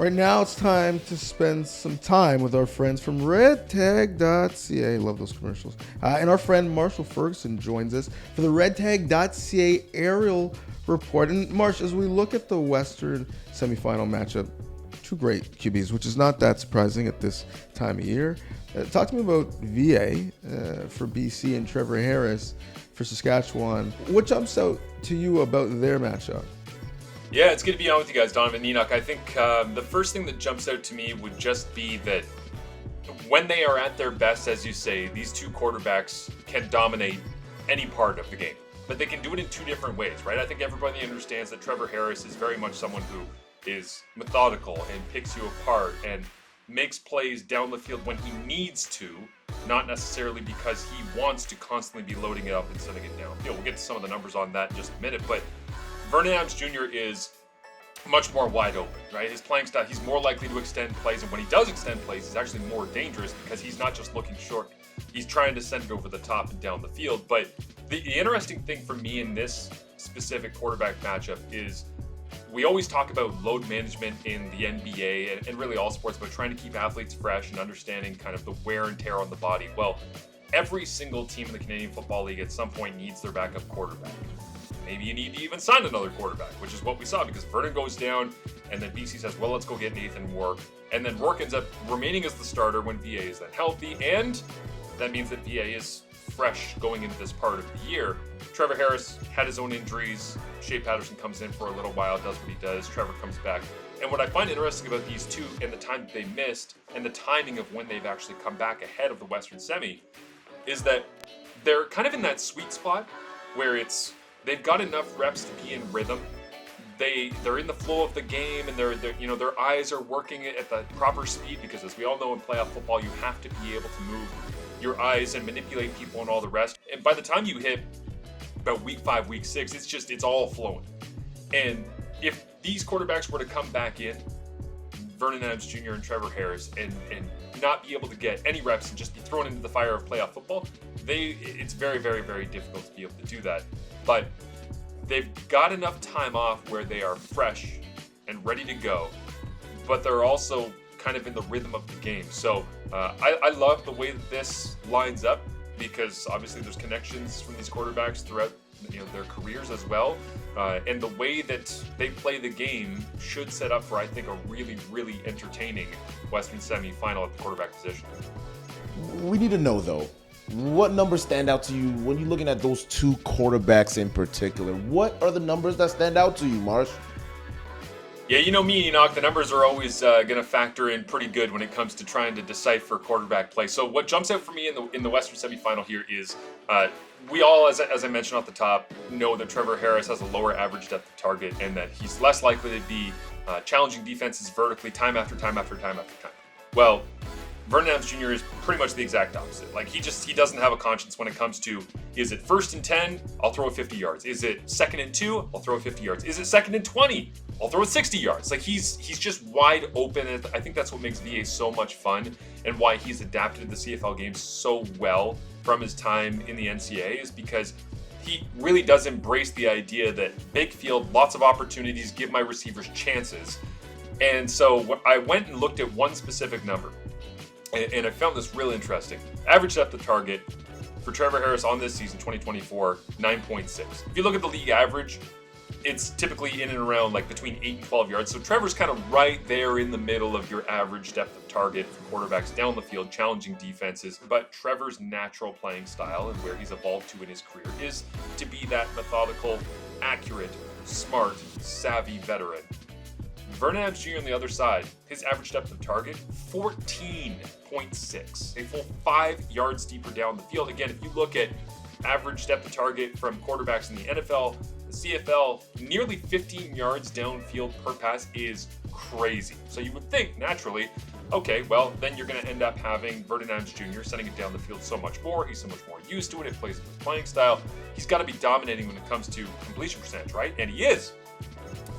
Right now, it's time to spend some time with our friends from Redtag.ca. Love those commercials. And our friend Marshall Ferguson joins us for the Redtag.ca aerial report. And Marsh, as we look at the Western semifinal matchup, two great QBs, which is not that surprising at this time of year. Talk to me about VA for BC and Trevor Harris for Saskatchewan. What jumps out to you about their matchup? Yeah, it's good to be on with you guys, Donnovan and Henoc. I think the first thing that jumps out to me would just be that when they are at their best, as you say, these two quarterbacks can dominate any part of the game. But they can do it in two different ways, right? I think everybody understands that Trevor Harris is very much someone who is methodical and picks you apart and makes plays down the field when he needs to, not necessarily because he wants to constantly be loading it up and setting it down. We'll get to some of the numbers on that in just a minute, but Vernon Jr. is much more wide open, right? His playing style, he's more likely to extend plays, and when he does extend plays, he's actually more dangerous because he's not just looking short, he's trying to send it over the top and down the field. But the interesting thing for me in this specific quarterback matchup is we always talk about load management in the NBA and really all sports, about trying to keep athletes fresh and understanding kind of the wear and tear on the body. Well, every single team in the Canadian Football League at some point needs their backup quarterback. Maybe you need to even sign another quarterback, which is what we saw because Vernon goes down and then BC says, well, let's go get Nathan Rourke. And then Rourke ends up remaining as the starter when VA is then healthy. And that means that VA is fresh going into this part of the year. Trevor Harris had his own injuries. Shea Patterson comes in for a little while, does what he does. Trevor comes back. And what I find interesting about these two and the time that they missed and the timing of when they've actually come back ahead of the Western Semi is that they're kind of in that sweet spot where they've got enough reps to be in rhythm. They're in the flow of the game, and their eyes are working at the proper speed because, as we all know in playoff football, you have to be able to move your eyes and manipulate people and all the rest. And by the time you hit about week 5, week 6, it's all flowing. And if these quarterbacks were to come back in, Vernon Adams Jr. and Trevor Harris, and not be able to get any reps and just be thrown into the fire of playoff football, it's very, very, very difficult to be able to do that. But they've got enough time off where they are fresh and ready to go, but they're also kind of in the rhythm of the game. So I love the way that this lines up because obviously there's connections from these quarterbacks throughout their careers as well. And the way that they play the game should set up for, I think, a really, really entertaining Western semi-final at the quarterback position. We need to know, though, what numbers stand out to you when you're looking at those two quarterbacks in particular? What are the numbers that stand out to you, Marsh? Yeah, you know me, Henoc, the numbers are always going to factor in pretty good when it comes to trying to decipher quarterback play. So what jumps out for me in the Western semifinal here is we all, as I mentioned off the top, know that Trevor Harris has a lower average depth of target and that he's less likely to be challenging defenses vertically time after time after time after time. Well, Vernon Adams Jr. is pretty much the exact opposite. Like he doesn't have a conscience when it comes to, is it 1st and 10? I'll throw it 50 yards. Is it 2nd and 2? I'll throw it 50 yards. Is it 2nd and 20? I'll throw it 60 yards. Like he's just wide open. And I think that's what makes VA so much fun and why he's adapted to the CFL game so well from his time in the NCAA is because he really does embrace the idea that big field, lots of opportunities, give my receivers chances. And so I went and looked at one specific number. And I found this real interesting. Average depth of target for Trevor Harris on this season, 2024, 9.6. If you look at the league average, it's typically in and around like between 8 and 12 yards. So Trevor's kind of right there in the middle of your average depth of target for quarterbacks down the field, challenging defenses. But Trevor's natural playing style and where he's evolved to in his career is to be that methodical, accurate, smart, savvy veteran. Vernon Adams Jr. on the other side, his average depth of target, 14.6. A full 5 yards deeper down the field. Again, if you look at average depth of target from quarterbacks in the NFL, the CFL, nearly 15 yards downfield per pass is crazy. So you would think, naturally, okay, well, then you're going to end up having Vernon Adams Jr. sending it down the field so much more. He's so much more used to it. It plays with his playing style. He's got to be dominating when it comes to completion percentage, right? And he is.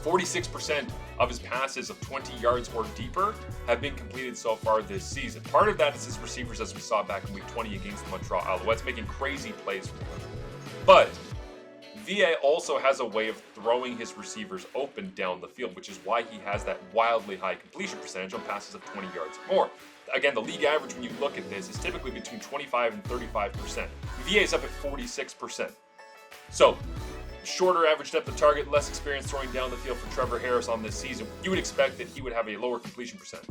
46% of his passes of 20 yards or deeper have been completed so far this season. Part of that is his receivers, as we saw back in week 20 against the Montreal Alouettes, making crazy plays for him. But VA also has a way of throwing his receivers open down the field, which is why he has that wildly high completion percentage on passes of 20 yards or more. Again, the league average when you look at this is typically between 25 and 35%. VA is up at 46%. So, shorter average depth of target, less experience throwing down the field for Trevor Harris on this season. You would expect that he would have a lower completion percentage.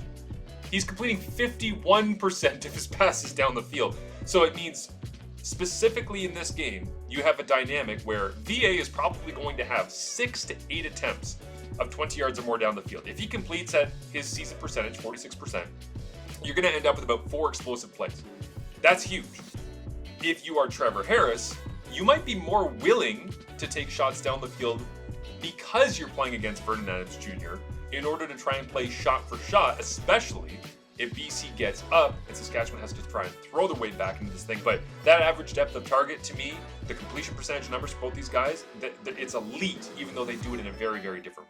He's completing 51% of his passes down the field. So it means, specifically in this game, you have a dynamic where VA is probably going to have 6 to 8 attempts of 20 yards or more down the field. If he completes at his season percentage, 46%, you're going to end up with about 4 explosive plays. That's huge. If you are Trevor Harris, you might be more willing to take shots down the field because you're playing against Vernon Adams Jr. in order to try and play shot for shot, especially if BC gets up and Saskatchewan has to try and throw their way back into this thing. But that average depth of target, to me, the completion percentage numbers for both these guys, it's elite, even though they do it in a very, very different way.